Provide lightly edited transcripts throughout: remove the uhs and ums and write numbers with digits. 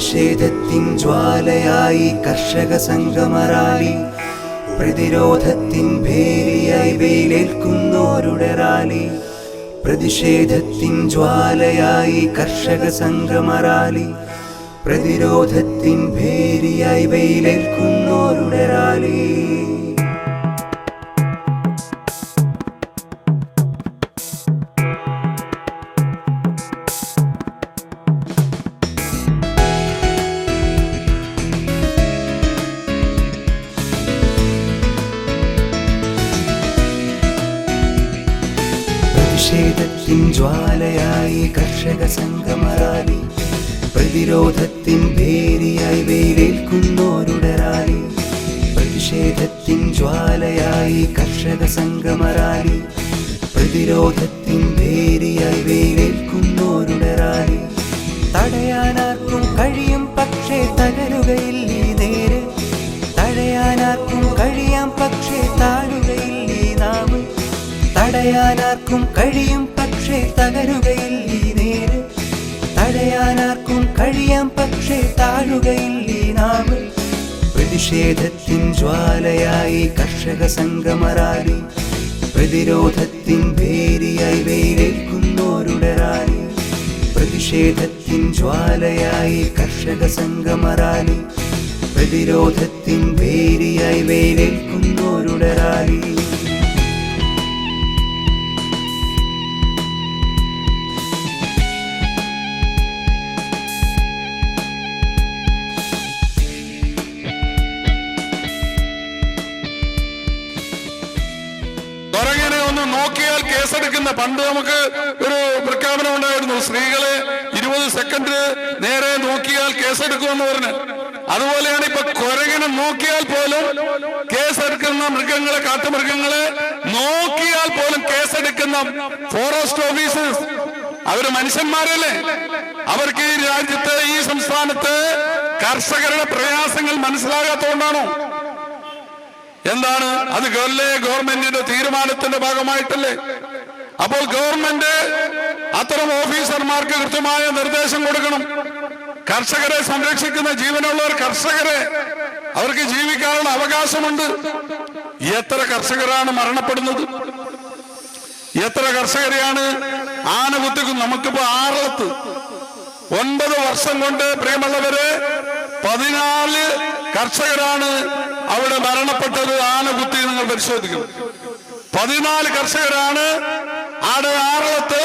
പ്രതിഷേധത്തിൻ ജ്വാലയായി കർഷക സംഗമറാലി, പ്രതിരോധത്തിൻ ഭേരിയായി വെയിലേൽക്കുന്നോരുടെ റാലി. പ്രതിഷേധത്തിൻ ജ്വാലയായി കർഷക സംഗമറാലി, പ്രതിരോധത്തിൻ ഭേരിയായി വെയിലേൽക്കുന്നോരുടെ റാലി. പ്രതിഷേധത്തിൻ ജ്വാലയായി കർഷക സംഗമറാലി, പ്രതിരോധത്തിൻ ഭേരിയായി വെയിലേൽക്കുന്നോരുടെ റാലി. പ്രതിഷേധത്തിൻ ജ്വാലയായി കർഷക സംഗമറാലി, പ്രതിരോധത്തിൻ ഭേരിയായി വെയിലേൽക്കുന്നോരുടെ റാലി. തടയാനാർക്കും കഴിയും പക്ഷേ തകരുകയില്ല ഈ നേര്, തടയാനാർക്കും കഴിയാം പക്ഷേ താഴുകയില്ല ഈ നാമ്. തടയാനാർക്കും കഴിയും പക്ഷേ തകരുകയില്ല ഈ നേര്, തടയാനാർക്കും കഴിയാം പക്ഷേ താഴുകയില്ല ഈ നാമ്. പ്രതിഷേധത്തിൻ ജ്വാലയായി കർഷക സംഗമറാലി, പ്രതിരോധത്തിൻ ഭേരിയായി വെയിലേൽക്കുന്നോരുടെ റാലി. പ്രതിഷേധത്തിൻ ജ്വാലയായി കർഷക സംഗമറാലി, പ്രതിരോധത്തിൻ ഭേരിയായി വെയിലേൽക്കുന്നോരുടെ റാലി. നോക്കിയാൽ കേസെടുക്കുന്ന, പണ്ട് നമുക്ക് ഒരു പ്രഖ്യാപനം ഉണ്ടായിരുന്നു, സ്ത്രീകളെ 20 സെക്കൻഡ് നേരെ നോക്കിയാൽ കേസെടുക്കുമെന്ന് പറഞ്ഞ്. അതുപോലെയാണ് ഇപ്പൊ കുരങ്ങനെ നോക്കിയാൽ പോലും കേസെടുക്കുന്ന മൃഗങ്ങളെ, കാട്ടുമൃഗങ്ങളെ നോക്കിയാൽ പോലും കേസെടുക്കുന്ന ഫോറസ്റ്റ് ഓഫീസേഴ്സ്. അവര് മനുഷ്യന്മാരല്ലേ? അവർക്ക് ഈ രാജ്യത്ത്, ഈ സംസ്ഥാനത്ത് കർഷകരുടെ പ്രയാസങ്ങൾ മനസ്സിലാകാത്തതുകൊണ്ടാണോ? എന്താണ് അത്? ഗവൺമെന്റിന്റെ തീരുമാനത്തിന്റെ ഭാഗമായിട്ടല്ലേ? അപ്പോൾ ഗവൺമെന്റ് അത്തരം ഓഫീസർമാർക്ക് കൃത്യമായ നിർദ്ദേശം കൊടുക്കണം. കർഷകരെ സംരക്ഷിക്കുന്ന ജീവനുള്ളവർ കർഷകരെ, അവർക്ക് ജീവിക്കാനുള്ള അവകാശമുണ്ട്. എത്ര കർഷകരാണ് മരണപ്പെടുന്നത്? എത്ര കർഷകരെയാണ് ആന കുത്തിക്കുന്നത്? നമുക്കിപ്പോ ആറളത്ത് 9 വർഷം കൊണ്ട്, പ്രിയമുള്ളവരെ, 14 കർഷകരാണ് അവിടെ മരണപ്പെട്ടത്. ആന കുത്തി നിങ്ങൾ പരിശോധിക്കും. 14 കർഷകരാണ് അവിടെ ആറളത്ത്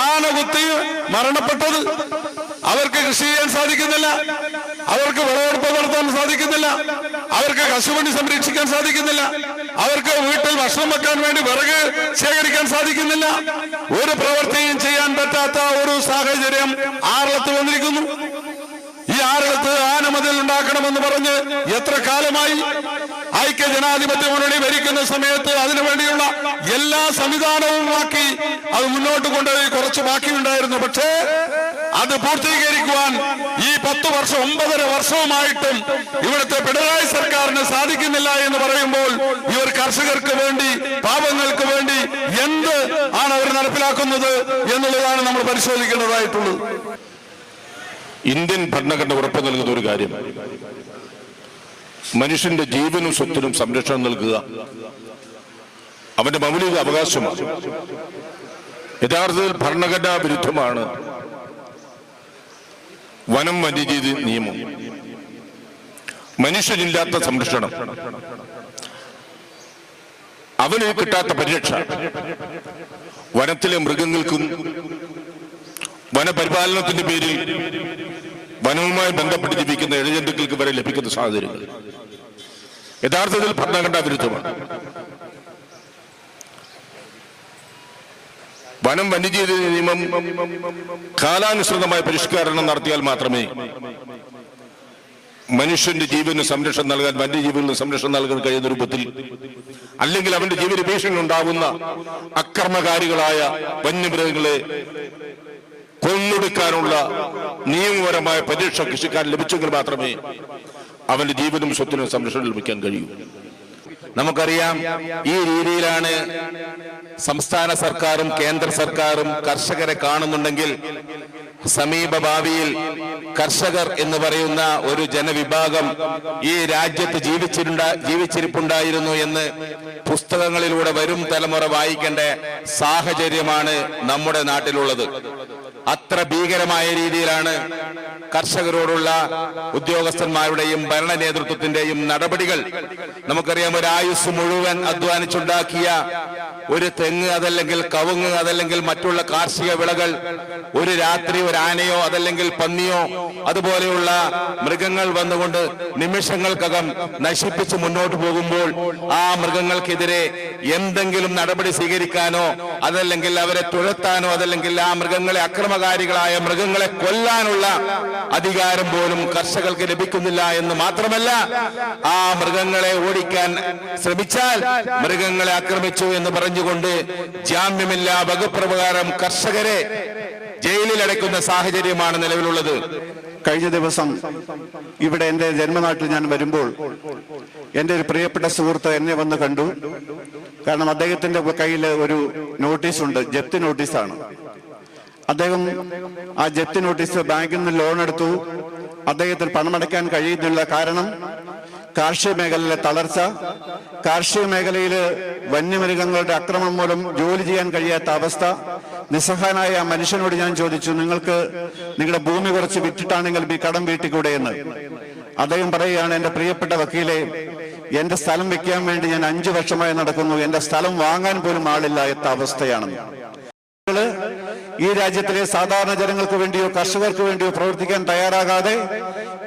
ആന കുത്തി മരണപ്പെട്ടത്. അവർക്ക് കൃഷി ചെയ്യാൻ സാധിക്കുന്നില്ല, അവർക്ക് വിളവെടുപ്പ് നടത്താൻ സാധിക്കുന്നില്ല, അവർക്ക് കശുവണ്ടി സംരക്ഷിക്കാൻ സാധിക്കുന്നില്ല, അവർക്ക് വീട്ടിൽ ഭക്ഷണം വെക്കാൻ വേണ്ടി വിറക് ശേഖരിക്കാൻ സാധിക്കുന്നില്ല. ഒരു പ്രവൃത്തിയും ചെയ്യാൻ പറ്റാത്ത ഒരു സാഹചര്യം ആറളത്ത് വന്നിരിക്കുന്നു. ഈ ആറളത്ത് ആനമതിൽ ഉണ്ടാക്കണമെന്ന് പറഞ്ഞ് എത്ര കാലമായി? ഐക്യ ജനാധിപത്യ മുന്നണി ഭരിക്കുന്ന സമയത്ത് അതിനുവേണ്ടിയുള്ള എല്ലാ സംവിധാനവും ആക്കി അത് മുന്നോട്ട് കൊണ്ടുപോയി. കുറച്ച് ബാക്കിയുണ്ടായിരുന്നു, പക്ഷേ അത് പൂർത്തീകരിക്കുവാൻ ഈ 10 വർഷം, 9.5 വർഷവുമായിട്ടും ഇവിടുത്തെ പിണറായി സർക്കാരിന് സാധിക്കുന്നില്ല എന്ന് പറയുമ്പോൾ ഇവർ കർഷകർക്ക് വേണ്ടി, പാവങ്ങൾക്ക് വേണ്ടി എന്ത് ആണ് അവർ നടപ്പിലാക്കുന്നത് എന്നുള്ളതാണ് നമ്മൾ പരിശോധിക്കേണ്ടതായിട്ടുള്ളത്. ഇന്ത്യൻ ഭരണഘടന ഉറപ്പു നൽകുന്ന ഒരു കാര്യം, മനുഷ്യന്റെ ജീവനും സ്വത്തിനും സംരക്ഷണം നൽകുക അവന്റെ മൗലിക അവകാശമാണ്. യഥാർത്ഥത്തിൽ ഭരണഘടനാ വിരുദ്ധമാണ് വനം വന്യജീവി നിയമം. മനുഷ്യനില്ലാത്ത സംരക്ഷണം, അവന് കിട്ടാത്ത പരിരക്ഷ വനത്തിലെ മൃഗങ്ങൾക്കും വനപരിപാലനത്തിന്റെ പേരിൽ വനവുമായി ബന്ധപ്പെട്ട് ജീവിക്കുന്ന ഇഴജന്തുക്കൾക്ക് വരെ ലഭിക്കുന്ന സാഹചര്യങ്ങൾ യഥാർത്ഥത്തിൽ ഭരണഘടനാ വിരുദ്ധമാണ്. വനം വന്യജീവി നിയമം കാലാനുസൃതമായ പരിഷ്കരണം നടത്തിയാൽ മാത്രമേ മനുഷ്യന്റെ ജീവന് സംരക്ഷണം നൽകാൻ, വന്യജീവികളിന് സംരക്ഷണം നൽകാൻ കഴിയുന്ന രൂപത്തിൽ, അല്ലെങ്കിൽ അവന്റെ ജീവന് ഭീഷണി ഉണ്ടാകുന്ന അക്രമകാരികളായ വന്യമൃഗങ്ങളെ കൊന്നൊടുക്കാനുള്ള നിയമപരമായ പരിരക്ഷ കൃഷിക്കാരൻ ലഭിച്ചെങ്കിൽ മാത്രമേ അവന്റെ ജീവനും സ്വത്തിനും സംരക്ഷണം ലഭിക്കാൻ കഴിയൂ. നമുക്കറിയാം, ഈ രീതിയിലാണ് സംസ്ഥാന സർക്കാരും കേന്ദ്ര സർക്കാരും കർഷകരെ കാണുന്നുണ്ടെങ്കിൽ സമീപ ഭാവിയിൽ കർഷകർ എന്ന് പറയുന്ന ഒരു ജനവിഭാഗം ഈ രാജ്യത്ത് ജീവിച്ചിരിപ്പുണ്ടായിരുന്നു എന്ന് പുസ്തകങ്ങളിലൂടെ വരും തലമുറ വായിക്കേണ്ട സാഹചര്യമാണ് നമ്മുടെ നാട്ടിലുള്ളത്. അത്ര ഭീകരമായ രീതിയിലാണ് കർഷകരോടുള്ള ഉദ്യോഗസ്ഥന്മാരുടെയും ഭരണ നേതൃത്വത്തിന്റെയും നടപടികൾ. നമുക്കറിയാം, ഒരു ആയുസ് മുഴുവൻ അധ്വാനിച്ചുണ്ടാക്കിയ ഒരു തെങ്ങ്, അതല്ലെങ്കിൽ കവുങ്ങ്, അതല്ലെങ്കിൽ മറ്റുള്ള കാർഷിക വിളകൾ ഒരു രാത്രി ഒരു ആനയോ അതല്ലെങ്കിൽ പന്നിയോ അതുപോലെയുള്ള മൃഗങ്ങൾ വന്നുകൊണ്ട് നിമിഷങ്ങൾക്കകം നശിപ്പിച്ച് മുന്നോട്ട് പോകുമ്പോൾ ആ മൃഗങ്ങൾക്കെതിരെ എന്തെങ്കിലും നടപടി സ്വീകരിക്കാനോ അതല്ലെങ്കിൽ അവരെ തുരത്താനോ അതല്ലെങ്കിൽ ആ മൃഗങ്ങളെ അക്രമകാരികളായ മൃഗങ്ങളെ കൊല്ലാനുള്ള അധികാരം പോലും കർഷകർക്ക് ലഭിക്കുന്നില്ല എന്ന് മാത്രമല്ല, ആ മൃഗങ്ങളെ ഓടിക്കാൻ ശ്രമിച്ചാൽ മൃഗങ്ങളെ ആക്രമിച്ചു എന്ന് പറഞ്ഞുകൊണ്ട് ജാമ്യമില്ലാ വകുപ്പ് പ്രകാരം കർഷകരെ ജയിലിൽ അടയ്ക്കുന്ന സാഹചര്യമാണ് നിലവിലുള്ളത്. കഴിഞ്ഞ ദിവസം ഇവിടെ എന്റെ ജന്മനാട്ടിൽ ഞാൻ വരുമ്പോൾ എന്റെ ഒരു പ്രിയപ്പെട്ട സുഹൃത്ത് എന്നെ വന്ന് കണ്ടു. കാരണം അദ്ദേഹത്തിന്റെ കയ്യിൽ ഒരു നോട്ടീസുണ്ട്, ജപ്തി നോട്ടീസാണ്. അദ്ദേഹം ആ ജപ്തി നോട്ടീസ് ബാങ്കിൽ നിന്ന് ലോൺ എടുത്തു. അദ്ദേഹത്തിന് പണമടയ്ക്കാൻ കഴിയുന്നില്ല. കാരണം കാർഷിക മേഖലയിലെ തളർച്ച, കാർഷിക മേഖലയിൽ വന്യമൃഗങ്ങളുടെ ആക്രമണം മൂലം ജോലി ചെയ്യാൻ കഴിയാത്ത അവസ്ഥ. നിസ്സഹായനായ ആ മനുഷ്യനോട് ഞാൻ ചോദിച്ചു, നിങ്ങൾക്ക് നിങ്ങളുടെ ഭൂമി കുറച്ച് വിറ്റിട്ടാണെങ്കിൽ ഈ കടം വീട്ടിക്കൂടെ എന്ന്. അദ്ദേഹം പറയുകയാണ്, എന്റെ പ്രിയപ്പെട്ട വക്കീലെ, എന്റെ സ്ഥലം വെക്കാൻ വേണ്ടി ഞാൻ 5 വർഷമായി നടക്കുന്നു, എന്റെ സ്ഥലം വാങ്ങാൻ പോലും ആളില്ലാത്ത അവസ്ഥയാണ്. ഈ രാജ്യത്തിലെ സാധാരണ ജനങ്ങൾക്ക് വേണ്ടിയോ കർഷകർക്ക് വേണ്ടിയോ പ്രവർത്തിക്കാൻ തയ്യാറാകാതെ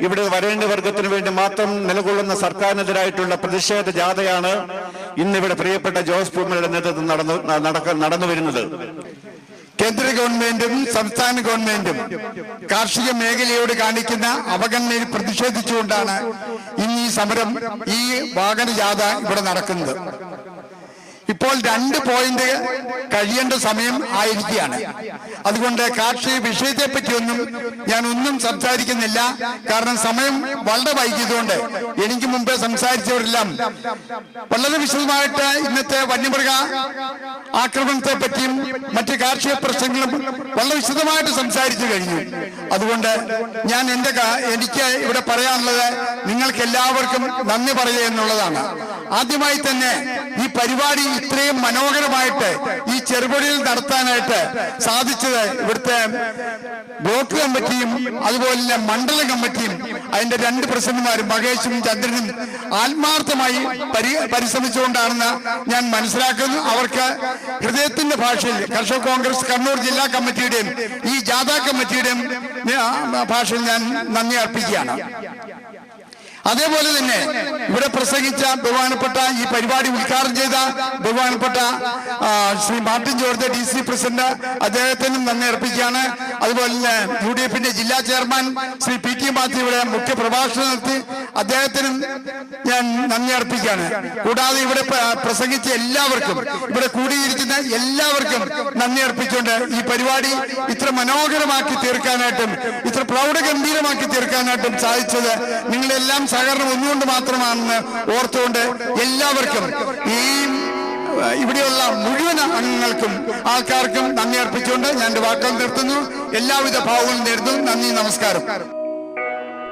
ഇവിടെ വരേണ്ട വർഗത്തിന് വേണ്ടി മാത്രം നിലകൊള്ളുന്ന സർക്കാരിനെതിരായിട്ടുള്ള പ്രതിഷേധ ജാഥയാണ് ഇന്നിവിടെ പ്രിയപ്പെട്ട ജോസ് പൂമലയുടെ നേതൃത്വം നടന്നു വരുന്നത്. കേന്ദ്ര ഗവൺമെന്റും സംസ്ഥാന ഗവൺമെന്റും കാർഷിക മേഖലയോട് കാണിക്കുന്ന അവഗണനയിൽ പ്രതിഷേധിച്ചുകൊണ്ടാണ് ഇന്ന് ഈ സമരം, ഈ വാഹന ജാഥ ഇവിടെ നടക്കുന്നത്. ഇപ്പോൾ 2 പോയിന്റ് കഴിയേണ്ട സമയം ആയിരിക്കുകയാണ്. അതുകൊണ്ട് കാർഷിക വിഷയത്തെ പറ്റിയൊന്നും ഞാൻ സംസാരിക്കുന്നില്ല. കാരണം സമയം വളരെ വൈകിയതുകൊണ്ട് എനിക്ക് മുമ്പേ സംസാരിച്ചവരെല്ലാം വളരെ വിശദമായിട്ട് ഇന്നത്തെ വന്യമൃഗ ആക്രമണത്തെ പറ്റിയും മറ്റ് കാർഷിക പ്രശ്നങ്ങളും വളരെ വിശദമായിട്ട് സംസാരിച്ചു കഴിഞ്ഞു. അതുകൊണ്ട് ഞാൻ എനിക്ക് ഇവിടെ പറയാനുള്ളത് നിങ്ങൾക്ക് എല്ലാവർക്കും നന്ദി പറയുക എന്നുള്ളതാണ്. ആദ്യമായി തന്നെ ഈ പരിപാടി ഇത്രയും മനോഹരമായിട്ട് ഈ ചെറുപുഴയിൽ നടത്താനായിട്ട് സാധിച്ചത് ഇവിടുത്തെ ബ്ലോക്ക് കമ്മിറ്റിയും അതുപോലെ തന്നെ മണ്ഡല കമ്മിറ്റിയും അതിന്റെ 2 പ്രസിഡന്റുമാരും മഹേഷും ചന്ദ്രനും ആത്മാർത്ഥമായി പരിശ്രമിച്ചുകൊണ്ടാണെന്ന് ഞാൻ മനസ്സിലാക്കുന്നു. അവർക്ക് ഹൃദയത്തിന്റെ ഭാഷയിൽ കർഷക കോൺഗ്രസ് കണ്ണൂർ ജില്ലാ കമ്മിറ്റിയുടെയും ഈ ജാഥാ കമ്മിറ്റിയുടെയും ഭാഷയിൽ ഞാൻ നന്ദി അർപ്പിക്കുകയാണ്. അതേപോലെ തന്നെ ഇവിടെ പ്രസംഗിച്ച ബഹുമാനപ്പെട്ട ഈ പരിപാടി ഉദ്ഘാടനം ചെയ്ത ബഹുമാനപ്പെട്ട ശ്രീ മാർട്ടിൻ ജോർജ് DC പ്രസിഡന്റ്, അദ്ദേഹത്തിനും നന്ദി അർപ്പിക്കുകയാണ്. അതുപോലെ തന്നെ UDF ജില്ലാ ചെയർമാൻ ശ്രീ PT മാത്യു ഇവിടെ മുഖ്യ പ്രഭാഷണം നടത്തി, അദ്ദേഹത്തിനും ഞാൻ നന്ദി അർപ്പിക്കുകയാണ്. കൂടാതെ ഇവിടെ പ്രസംഗിച്ച എല്ലാവർക്കും, ഇവിടെ കൂടിയിരിക്കുന്ന എല്ലാവർക്കും നന്ദി അർപ്പിച്ചുകൊണ്ട് ഈ പരിപാടി ഇത്ര മനോഹരമാക്കി തീർക്കാനായിട്ടും ഇത്ര പ്രൗഢഗംഭീരമാക്കി തീർക്കാനായിട്ടും സാധിച്ചത് നിങ്ങളെല്ലാം സഹകരണം ഒന്നുകൊണ്ട് മാത്രമാണെന്ന് ഓർത്തുകൊണ്ട് എല്ലാവർക്കും ഇവിടെയുള്ള മുഴുവൻ അംഗങ്ങൾക്കും ആൾക്കാർക്കും നന്ദി അർപ്പിച്ചുകൊണ്ട് ഞാൻ എന്റെ വാക്കുകൾ നിർത്തുന്നു. എല്ലാവിധ ഭാവങ്ങളും നേരുന്നു. നന്ദി, നമസ്കാരം.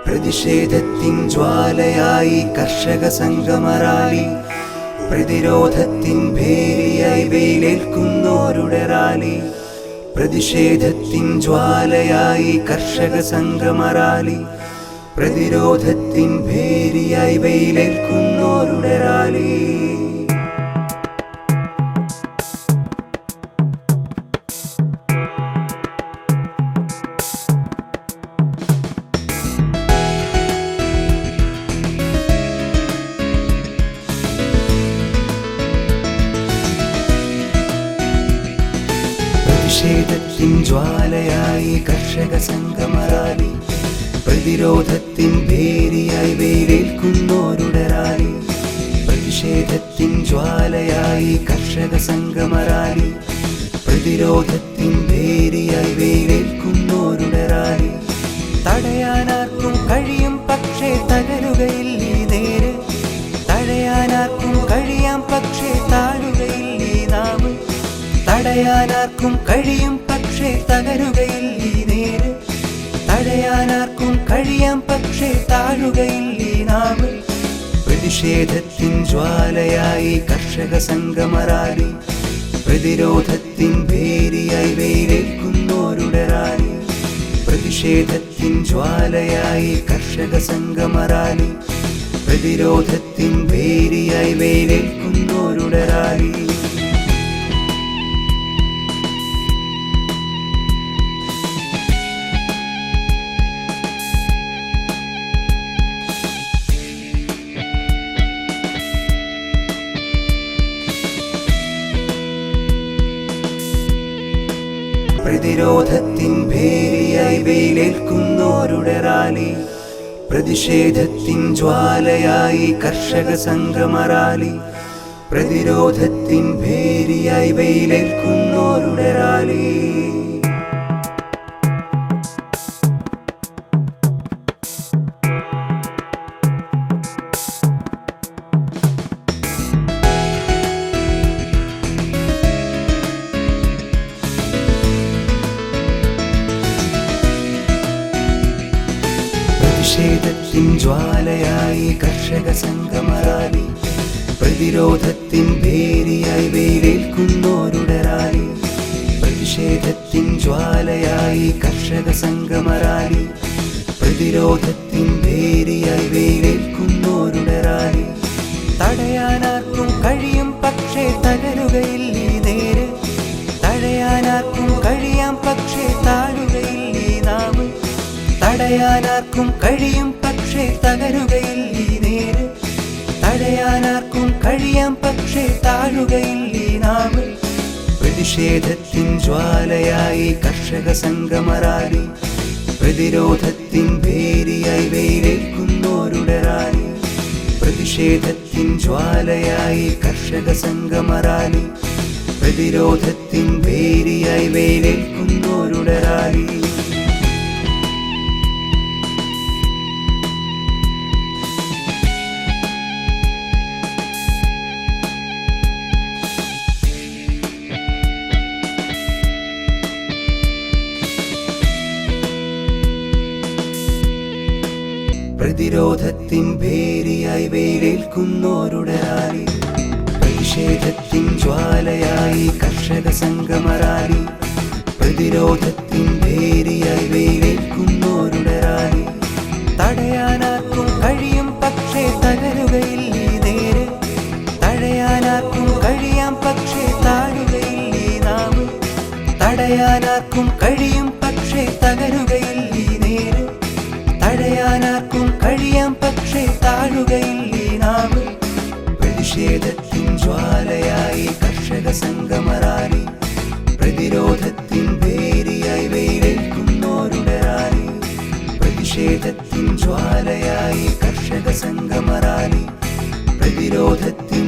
പ്രതിഷേധത്തിൻ ജ്വാലയായി കർഷക സംഗമറാലി, പ്രതിരോധത്തിൻ ഭേരിയായി വെയിലേൽക്കുന്നോരുടെ റാലി. പ്രതിഷേധത്തിൻ ജ്വാലയായി കർഷക സംഗമറാലി, പ്രതിരോധത്തിൻ ഭേരിയായി വെയിലേൽക്കുന്നോരുടെ റാലി. പ്രതിഷേധത്തിൻ ജ്വാലയായി കർഷക സംഗമറാലി, പ്രതിരോധത്തിൻ ഭേരിയായി വെയിലേൽക്കുന്നോരുടെ റാലി. പ്രതിഷേധത്തിൻ ജ്വാലയായി കർഷക സംഗമറാലി, പ്രതിരോധത്തിൻ ഭേരിയായി വെയിലേൽക്കുന്നോരുടെ റാലി. തടയാനാർക്കും കഴിയും, പക്ഷേ തകരുകയില്ല ഈ നേര്. തടയാനാർക്കും കഴിയാം, പക്ഷേ താഴുകയില്ല ഈ നാവ്. തടയാനാർക്കും കഴിയും, പക്ഷേ തകരുകയില്ല ഈ നേര്. തടയാനാർക്കും കഴിയാം പക്ഷേ താഴുകയില്ലേ നാവ്. പ്രതിഷേധത്തിൻ ജ്വാലയായി കർഷക സംഗമ റാലി, പ്രതിരോധത്തിൻ ഭേരിയായി വെയിലേൽക്കുന്നോരുടെ റാലി. പ്രതിഷേധത്തിൻ ജ്വാലയായി കർഷക സംഗമ റാലി, പ്രതിരോധത്തിൻ ഭേരിയായി വെയിലേൽക്കുന്നോരുടെ റാലി. പ്രതിരോധത്തിൻ ഭേരിയായി വെയിലേൽക്കുന്നോരുടെ റാലി, പ്രതിഷേധത്തിൻ ജ്വാലയായി കർഷക സംഗമ റാലി, പ്രതിരോധത്തിൻ ഭേരിയായി വെയിലേൽക്കുന്നോരുടെ റാലി. പ്രതിഷേധത്തിൻ ജ്വാലയായി കർഷക സംഗമ റാലി, പ്രതിരോധത്തിൻ ഭേരിയായി വെയിലേൽക്കുന്നോരുടെ റാലി. പ്രതിഷേധത്തിൻ ജ്വാലയായി കർഷക സംഗമ റാലി, പ്രതിരോധത്തിൻ ഭേരിയായി വെയിലേൽക്കുന്നോരുടെ റാലി. തടയാനാർക്കും കഴിയും പക്ഷേ തകരുകയില്ലേ നേര്. തടയാനാർക്കും കഴിയാം പക്ഷേ താഴുകയില്ലേ നാവ്. തടയാനാർക്കും കഴിയും പക്ഷേ തകരുകയില്ലേ നേര്. തടയാനാർക്കും കഴിയാം പക്ഷേ താഴുകയില്ലേ നാവ്. പ്രതിഷേധത്തിൻ ജ്വാലയായി കർഷക സംഗമ റാലി, പ്രതിരോധത്തിൻ ഭേരിയായി വെയിലേൽക്കുന്നോരുടെ റാലി. പ്രതിഷേധത്തിൻ ജ്വാലയായി കർഷക സംഗമ റാലി, പ്രതിരോധത്തിൻ ഭേരിയായി വെയിലേൽക്കുന്നോരുടെ റാലി. പ്രതിരോധത്തിൻ ഭേരിയായി വെയിലേൽക്കുന്നോരുടെ റാലി, പ്രതിഷേധത്തിൻ ജ്വാലയായി കർഷക സംഗമ റാലി, പ്രതിരോധത്തിൻ ഭേരിയായി വെയിലേൽക്കുന്നോരുടെ റാലി. തടയാനാർക്കും കഴിയും പക്ഷേ തകരുകയില്ലേ നേര്. തടയാനാർക്കും കഴിയാം പക്ഷേ താഴുകയില്ലേ നാവ്. തടയാനാർക്കും കഴിയും പക്ഷേ തകരുകയില്ലേ നേര്. തടയാനാർക്കും കഴിയാം പക്ഷേ താഴുകയില്ലേ നാവ്. പ്രതിഷേധത്തിൻ ജ്വാലയായി കർഷക സംഗമ റാലി, പ്രതിരോധത്തിൻ ഭേരിയായി വെയിലേൽക്കുന്നോരുടെ റാലി. പ്രതിഷേധത്തിൻ ജ്വാലയായി കർഷക സംഗമ റാലി, പ്രതിരോധത്തിൻ